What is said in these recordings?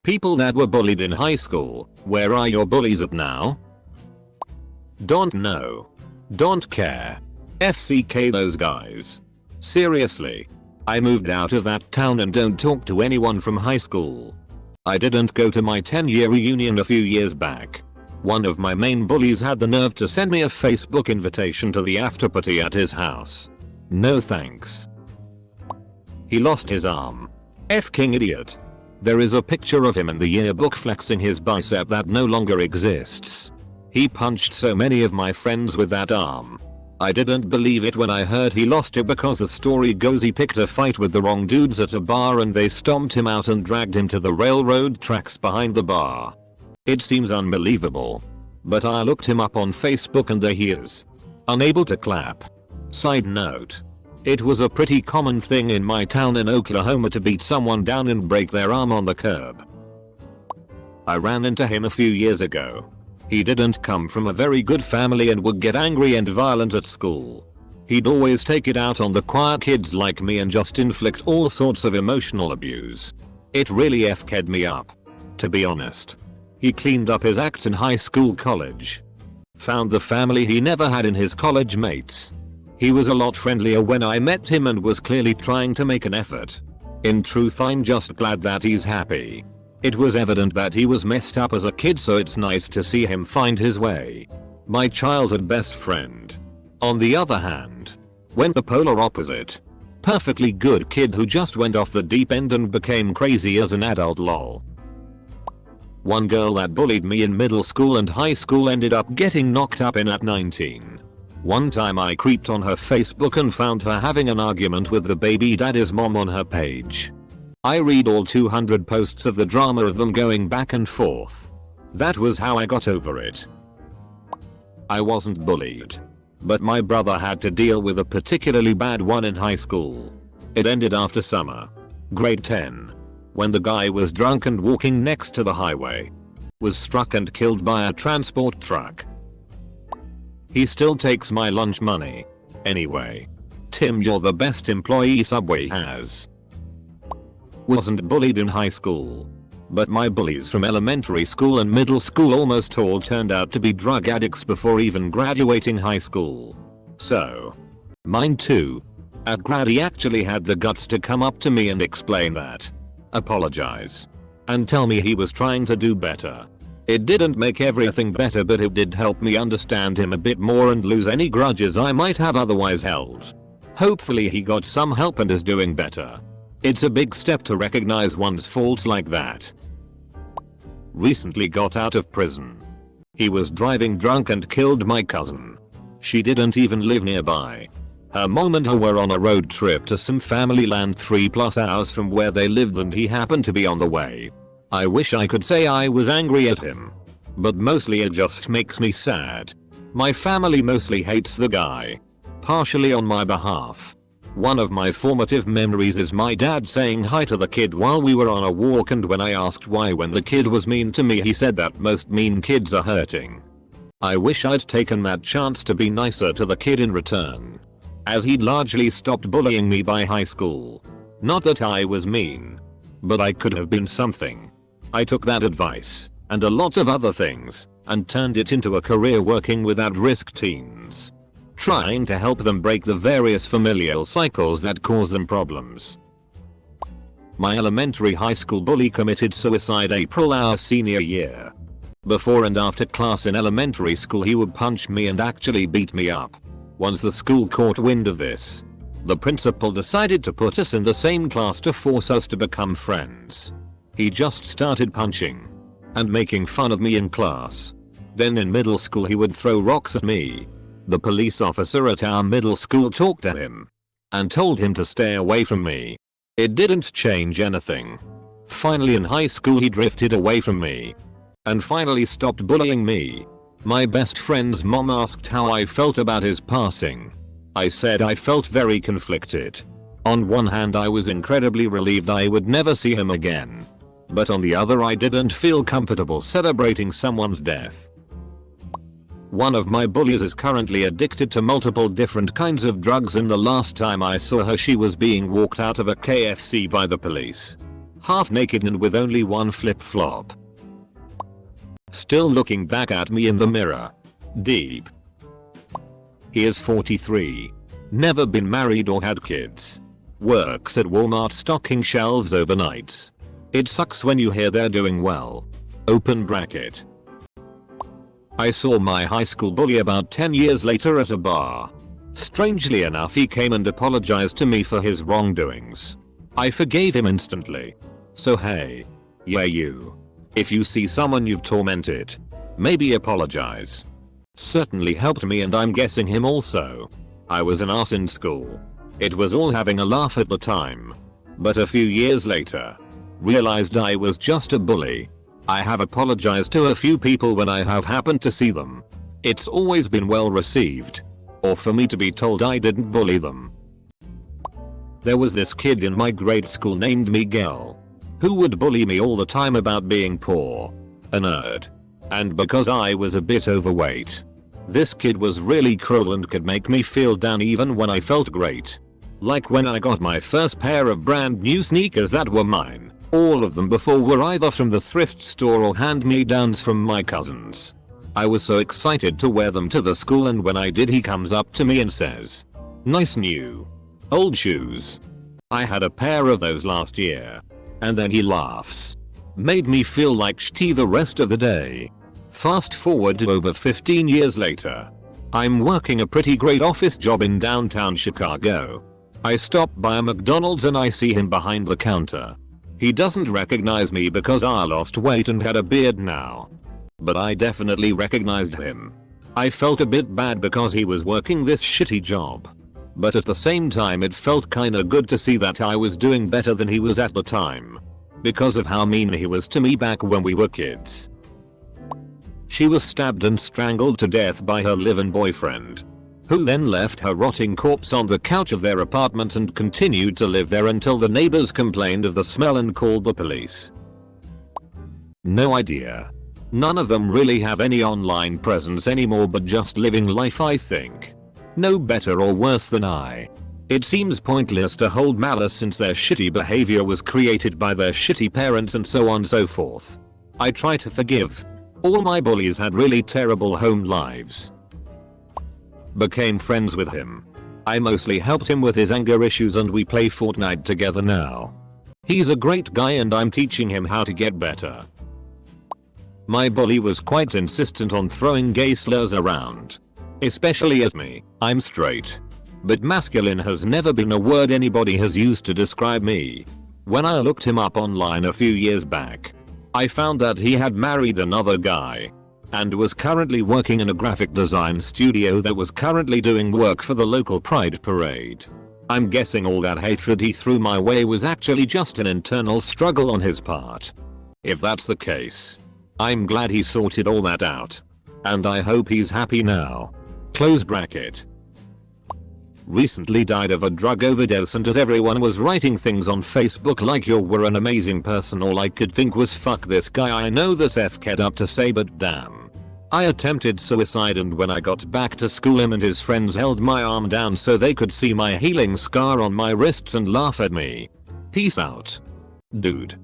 People that were bullied in high school, where are your bullies at now? Don't know. Don't care. FCK those guys. Seriously. I moved out of that town and don't talk to anyone from high school. I didn't go to my 10-year reunion a few years back. One of my main bullies had the nerve to send me a Facebook invitation to the after party at his house. No thanks. He lost his arm. F-king idiot. There is a picture of him in the yearbook flexing his bicep that no longer exists. He punched so many of my friends with that arm. I didn't believe it when I heard he lost it because the story goes he picked a fight with the wrong dudes at a bar and they stomped him out and dragged him to the railroad tracks behind the bar. It seems unbelievable. But I looked him up on Facebook and there he is. Unable to clap. Side note. It was a pretty common thing in my town in Oklahoma to beat someone down and break their arm on the curb. I ran into him a few years ago. He didn't come from a very good family and would get angry and violent at school. He'd always take it out on the quiet kids like me and just inflict all sorts of emotional abuse. It really f***ed me up. To be honest. He cleaned up his acts in high school, college. Found the family he never had in his college mates. He was a lot friendlier when I met him and was clearly trying to make an effort. In truth, I'm just glad that he's happy. It was evident that he was messed up as a kid, so it's nice to see him find his way. My childhood best friend, on the other hand, went the polar opposite. Perfectly good kid who just went off the deep end and became crazy as an adult, lol. One girl that bullied me in middle school and high school ended up getting knocked up in at 19. One time I creeped on her Facebook and found her having an argument with the baby daddy's mom on her page. I read all 200 posts of the drama of them going back and forth. That was how I got over it. I wasn't bullied. But my brother had to deal with a particularly bad one in high school. It ended after summer. Grade 10. When the guy was drunk and walking next to the highway. Was struck and killed by a transport truck. He still takes my lunch money. Anyway. Tim, you're the best employee Subway has. Wasn't bullied in high school. But my bullies from elementary school and middle school almost all turned out to be drug addicts before even graduating high school. So. Mine too. At grad he actually had the guts to come up to me and explain that. Apologize. And tell me he was trying to do better. It didn't make everything better, but it did help me understand him a bit more and lose any grudges I might have otherwise held. Hopefully he got some help and is doing better. It's a big step to recognize one's faults like that. Recently got out of prison. He was driving drunk and killed my cousin. She didn't even live nearby. Her mom and her were on a road trip to some family land 3+ hours from where they lived and he happened to be on the way. I wish I could say I was angry at him. But mostly it just makes me sad. My family mostly hates the guy. Partially on my behalf. One of my formative memories is my dad saying hi to the kid while we were on a walk, and when I asked why when the kid was mean to me he said that most mean kids are hurting. I wish I'd taken that chance to be nicer to the kid in return. As he'd largely stopped bullying me by high school. Not that I was mean. But I could have been something. I took that advice, and a lot of other things, and turned it into a career working with at-risk teens. Trying to help them break the various familial cycles that cause them problems. My elementary high school bully committed suicide April our senior year. Before and after class in elementary school he would punch me and actually beat me up. Once the school caught wind of this, the principal decided to put us in the same class to force us to become friends. He just started punching and making fun of me in class. Then in middle school he would throw rocks at me. The police officer at our middle school talked to him and told him to stay away from me. It didn't change anything. Finally in high school he drifted away from me and finally stopped bullying me. My best friend's mom asked how I felt about his passing. I said I felt very conflicted. On one hand I was incredibly relieved I would never see him again. But on the other I didn't feel comfortable celebrating someone's death. One of my bullies is currently addicted to multiple different kinds of drugs, and the last time I saw her she was being walked out of a KFC by the police. half naked and with only one flip-flop. Still looking back at me in the mirror. Deep. He is 43. Never been married or had kids. Works at Walmart stocking shelves overnights. It sucks when you hear they're doing well. Open bracket. I saw my high school bully about 10 years later at a bar. Strangely enough, he came and apologized to me for his wrongdoings. I forgave him instantly. So hey. Yeah, you. If you see someone you've tormented, maybe apologize. Certainly helped me, and I'm guessing him also. I was an ass in school. It was all having a laugh at the time. But a few years later, realized I was just a bully. I have apologized to a few people when I have happened to see them. It's always been well received. Or for me to be told I didn't bully them. There was this kid in my grade school named Miguel, who would bully me all the time about being poor, a nerd, and because I was a bit overweight. This kid was really cruel and could make me feel down even when I felt great. Like when I got my first pair of brand new sneakers that were mine. All of them before were either from the thrift store or hand-me-downs from my cousins. I was so excited to wear them to the school, and when I did, he comes up to me and says, "Nice new old shoes. I had a pair of those last year." And then he laughs. Made me feel like shitty the rest of the day. Fast forward to over 15 years later. I'm working a pretty great office job in downtown Chicago. I stop by a McDonald's and I see him behind the counter. He doesn't recognize me because I lost weight and had a beard now. But I definitely recognized him. I felt a bit bad because he was working this shitty job. But at the same time, it felt kinda good to see that I was doing better than he was at the time. Because of how mean he was to me back when we were kids. She was stabbed and strangled to death by her live-in boyfriend, who then left her rotting corpse on the couch of their apartment and continued to live there until the neighbors complained of the smell and called the police. No idea. None of them really have any online presence anymore, but just living life, I think. No better or worse than I. It seems pointless to hold malice since their shitty behavior was created by their shitty parents and so on and so forth. I try to forgive. All my bullies had really terrible home lives. Became friends with him. I mostly helped him with his anger issues and we play Fortnite together now. He's a great guy and I'm teaching him how to get better. My bully was quite insistent on throwing gay slurs around. Especially at me. I'm straight. But masculine has never been a word anybody has used to describe me. When I looked him up online a few years back, I found that he had married another guy and was currently working in a graphic design studio that was currently doing work for the local Pride parade. I'm guessing all that hatred he threw my way was actually just an internal struggle on his part. If that's the case, I'm glad he sorted all that out. And I hope he's happy now. Close bracket. Recently died of a drug overdose, and as everyone was writing things on Facebook like you were an amazing person, all I could think was fuck this guy. I know that's f-ked up to say, but damn. I attempted suicide, and when I got back to school him and his friends held my arm down so they could see my healing scar on my wrists and laugh at me. Peace out. Dude.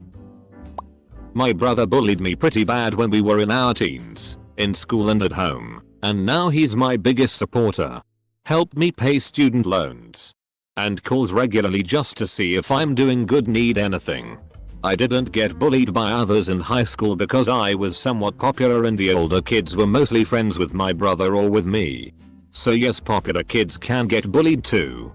My brother bullied me pretty bad when we were in our teens, in school and at home, and now he's my biggest supporter. Helped me pay student loans. And calls regularly just to see if I'm doing good, need anything. I didn't get bullied by others in high school because I was somewhat popular and the older kids were mostly friends with my brother or with me. So yes, popular kids can get bullied too.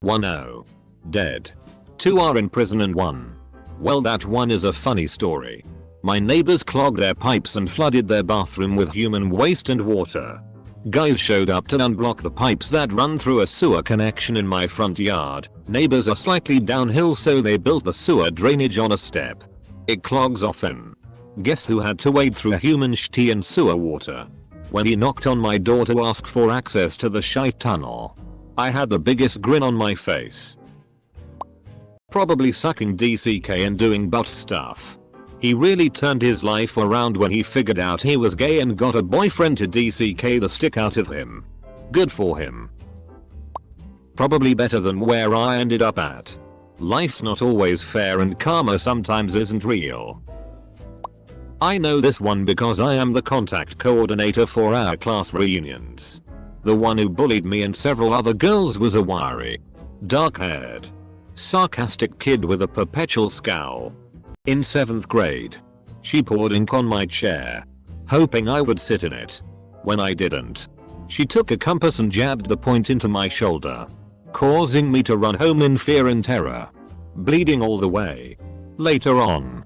1-0. Dead. 2 are in prison and 1. Well, that one is a funny story. My neighbors clogged their pipes and flooded their bathroom with human waste and water. Guys showed up to unblock the pipes that run through a sewer connection in my front yard. Neighbors are slightly downhill, so they built the sewer drainage on a step. It clogs often. Guess who had to wade through human shitty and sewer water? When he knocked on my door to ask for access to the shite tunnel. I had the biggest grin on my face. Probably sucking DCK and doing butt stuff. He really turned his life around when he figured out he was gay and got a boyfriend to DCK the stick out of him. Good for him. Probably better than where I ended up at. Life's not always fair and karma sometimes isn't real. I know this one because I am the contact coordinator for our class reunions. The one who bullied me and several other girls was a wiry, dark-haired, sarcastic kid with a perpetual scowl. In 7th grade, she poured ink on my chair, hoping I would sit in it. When I didn't, she took a compass and jabbed the point into my shoulder, causing me to run home in fear and terror, bleeding all the way. Later on,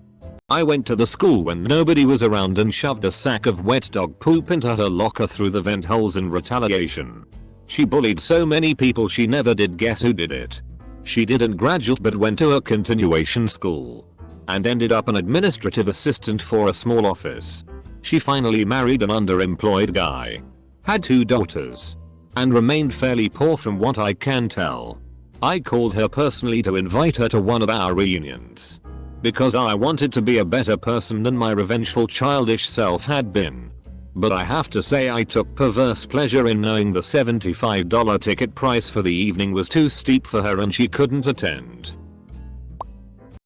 I went to the school when nobody was around and shoved a sack of wet dog poop into her locker through the vent holes in retaliation. She bullied so many people she never did guess who did it. She didn't graduate but went to a continuation school and ended up an administrative assistant for a small office. She finally married an underemployed guy, had 2 daughters, and remained fairly poor from what I can tell. I called her personally to invite her to one of our reunions, because I wanted to be a better person than my revengeful childish self had been. But I have to say I took perverse pleasure in knowing the $75 ticket price for the evening was too steep for her and she couldn't attend.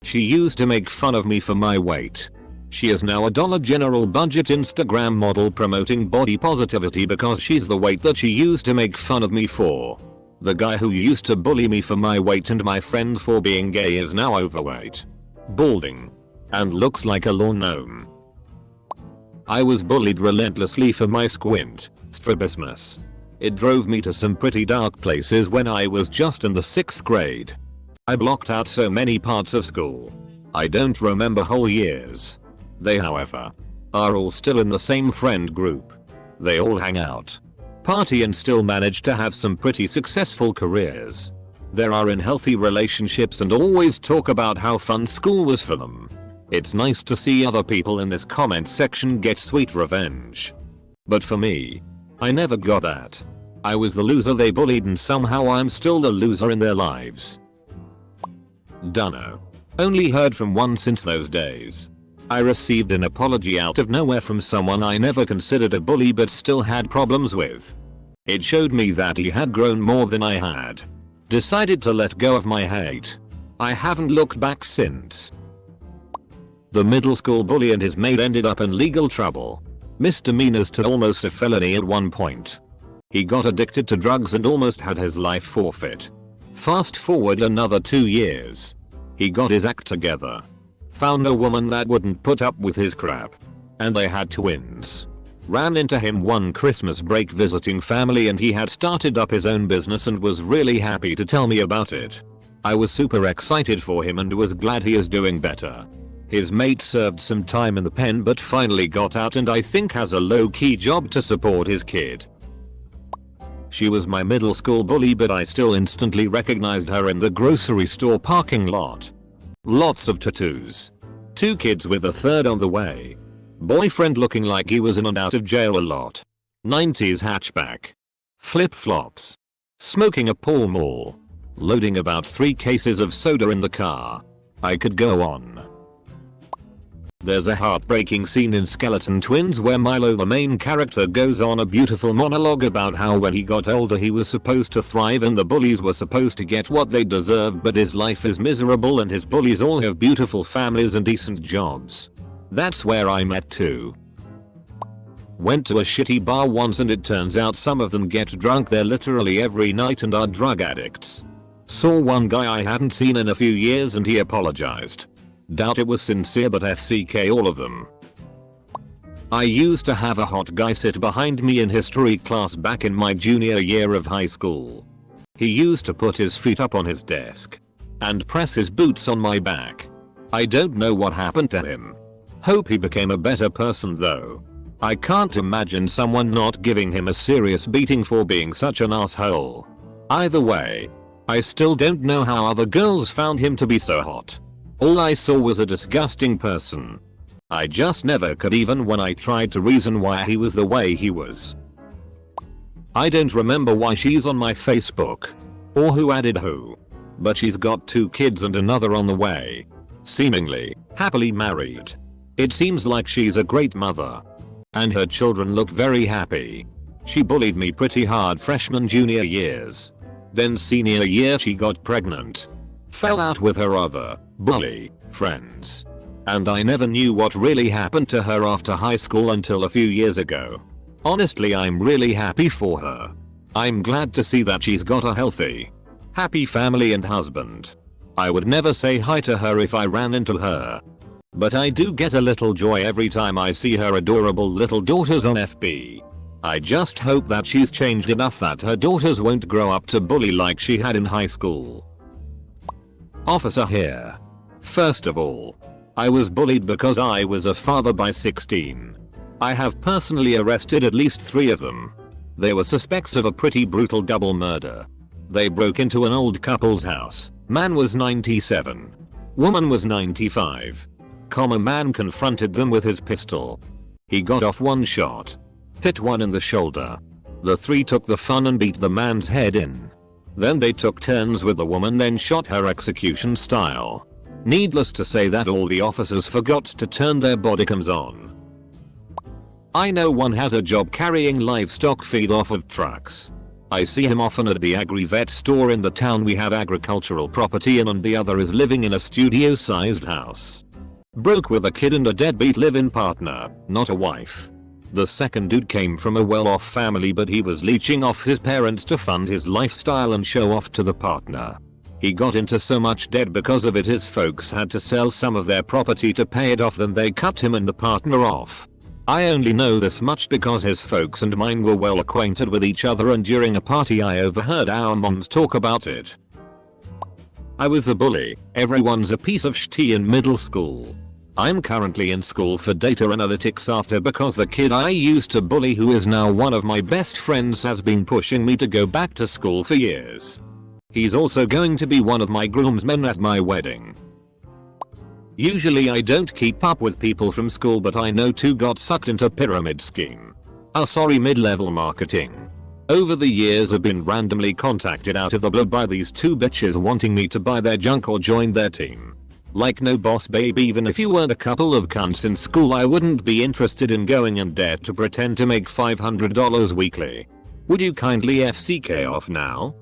She used to make fun of me for my weight. She is now a Dollar General budget Instagram model promoting body positivity because she's the weight that she used to make fun of me for. The guy who used to bully me for my weight and my friend for being gay is now overweight, balding, and looks like a lawn gnome. I was bullied relentlessly for my strabismus. It drove me to some pretty dark places when I was just in the 6th grade. I blocked out so many parts of school. I don't remember whole years. They, however, are all still in the same friend group. They all hang out, party and still manage to have some pretty successful careers. They are in healthy relationships and always talk about how fun school was for them. It's nice to see other people in this comment section get sweet revenge. But for me, I never got that. I was the loser they bullied and somehow I'm still the loser in their lives. Dunno. Only heard from one since those days. I received an apology out of nowhere from someone I never considered a bully but still had problems with. It showed me that he had grown more than I had. Decided to let go of my hate. I haven't looked back since. The middle school bully and his mate ended up in legal trouble. Misdemeanors to almost a felony at one point. He got addicted to drugs and almost had his life forfeit. Fast forward another 2 years. He got his act together. Found a woman that wouldn't put up with his crap. And they had twins. Ran into him one Christmas break visiting family and he had started up his own business and was really happy to tell me about it. I was super excited for him and was glad he is doing better. His mate served some time in the pen but finally got out and I think has a low-key job to support his kid. She was my middle school bully but I still instantly recognized her in the grocery store parking lot. Lots of tattoos. 2 kids with a third on the way. Boyfriend looking like he was in and out of jail a lot. 90s hatchback. Flip-flops. Smoking a Pall Mall. Loading about 3 cases of soda in the car. I could go on. There's a heartbreaking scene in Skeleton Twins where Milo, the main character, goes on a beautiful monologue about how when he got older he was supposed to thrive and the bullies were supposed to get what they deserved, but his life is miserable and his bullies all have beautiful families and decent jobs. That's where I'm at too. Went to a shitty bar once and it turns out some of them get drunk there literally every night and are drug addicts. Saw one guy I hadn't seen in a few years and he apologized. Doubt it was sincere but FCK all of them. I used to have a hot guy sit behind me in history class back in my junior year of high school. He used to put his feet up on his desk and press his boots on my back. I don't know what happened to him. Hope he became a better person though. I can't imagine someone not giving him a serious beating for being such an asshole. Either way, I still don't know how other girls found him to be so hot. All I saw was a disgusting person. I just never could even when I tried to reason why he was the way he was. I don't remember why she's on my Facebook. Or who added who. But she's got 2 kids and another on the way. Seemingly, happily married. It seems like she's a great mother. And her children look very happy. She bullied me pretty hard freshman junior years. Then senior year she got pregnant. Fell out with her other bully friends. And I never knew what really happened to her after high school until a few years ago. Honestly, I'm really happy for her. I'm glad to see that she's got a healthy, happy family and husband. I would never say hi to her if I ran into her. But I do get a little joy every time I see her adorable little daughters on FB. I just hope that she's changed enough that her daughters won't grow up to bully like she had in high school. Officer here. First of all, I was bullied because I was a father by 16. I have personally arrested at least 3 of them. They were suspects of a pretty brutal double murder. They broke into an old couple's house. Man was 97. Woman was 95. Man confronted them with his pistol. He got off 1 shot. Hit one in the shoulder. The 3 took the fun and beat the man's head in. Then they took turns with the woman, then shot her execution style. Needless to say that all the officers forgot to turn their bodycams on. I know one has a job carrying livestock feed off of trucks. I see him often at the agri-vet store in the town we have agricultural property in, and the other is living in a studio-sized house. Broke with a kid and a deadbeat live-in partner, not a wife. The second dude came from a well-off family, but he was leeching off his parents to fund his lifestyle and show off to the partner. He got into so much debt because of it his folks had to sell some of their property to pay it off, then they cut him and the partner off. I only know this much because his folks and mine were well acquainted with each other, and during a party I overheard our moms talk about it. I was a bully. Everyone's a piece of shit in middle school. I'm currently in school for data analytics after because the kid I used to bully, who is now one of my best friends, has been pushing me to go back to school for years. He's also going to be one of my groomsmen at my wedding. Usually I don't keep up with people from school, but I know 2 got sucked into pyramid scheme. Mid-level marketing. Over the years I've been randomly contacted out of the blue by these 2 bitches wanting me to buy their junk or join their team. Like, no boss babe, even if you weren't a couple of cunts in school I wouldn't be interested in going and dare to pretend to make $500 weekly. Would you kindly FCK off now?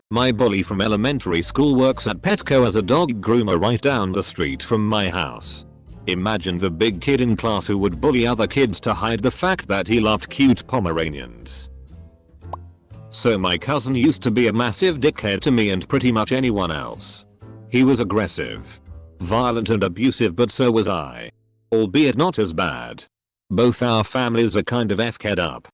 My bully from elementary school works at Petco as a dog groomer right down the street from my house. Imagine the big kid in class who would bully other kids to hide the fact that he loved cute Pomeranians. So my cousin used to be a massive dickhead to me and pretty much anyone else. He was aggressive, violent and abusive, but so was I. Albeit not as bad. Both our families are kind of F-ked up.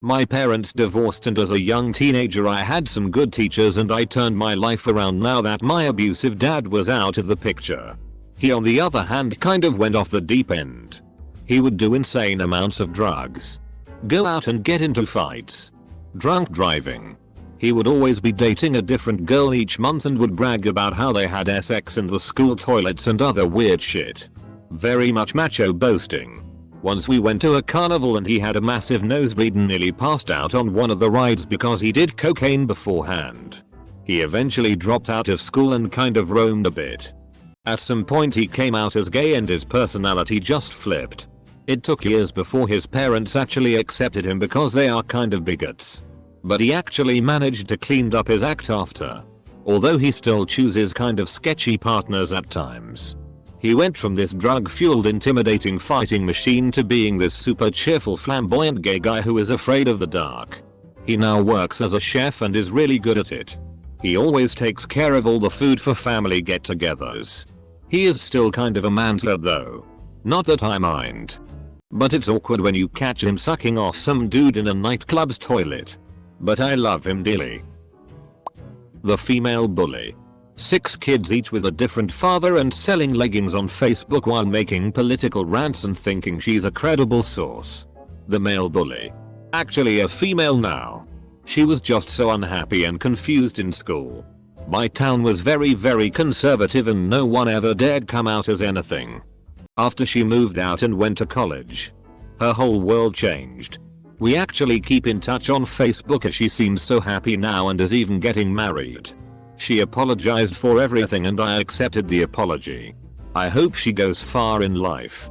My parents divorced, and as a young teenager I had some good teachers, and I turned my life around now that my abusive dad was out of the picture. He on the other hand kind of went off the deep end. He would do insane amounts of drugs. Go out and get into fights. Drunk driving. He would always be dating a different girl each month and would brag about how they had sex in the school toilets and other weird shit. Very much macho boasting. Once we went to a carnival and he had a massive nosebleed and nearly passed out on one of the rides because he did cocaine beforehand. He eventually dropped out of school and kind of roamed a bit. At some point he came out as gay and his personality just flipped. It took years before his parents actually accepted him because they are kind of bigots. But he actually managed to clean up his act after. Although he still chooses kind of sketchy partners at times. He went from this drug-fueled intimidating fighting machine to being this super cheerful flamboyant gay guy who is afraid of the dark. He now works as a chef and is really good at it. He always takes care of all the food for family get-togethers. He is still kind of a mansler though. Not that I mind. But it's awkward when you catch him sucking off some dude in a nightclub's toilet. But I love him dearly. The female bully. 6 kids each with a different father and selling leggings on Facebook while making political rants and thinking she's a credible source. The male bully. Actually a female now. She was just so unhappy and confused in school. My town was very conservative and no one ever dared come out as anything. After she moved out and went to college, her whole world changed. We actually keep in touch on Facebook as she seems so happy now and is even getting married. She apologized for everything and I accepted the apology. I hope she goes far in life.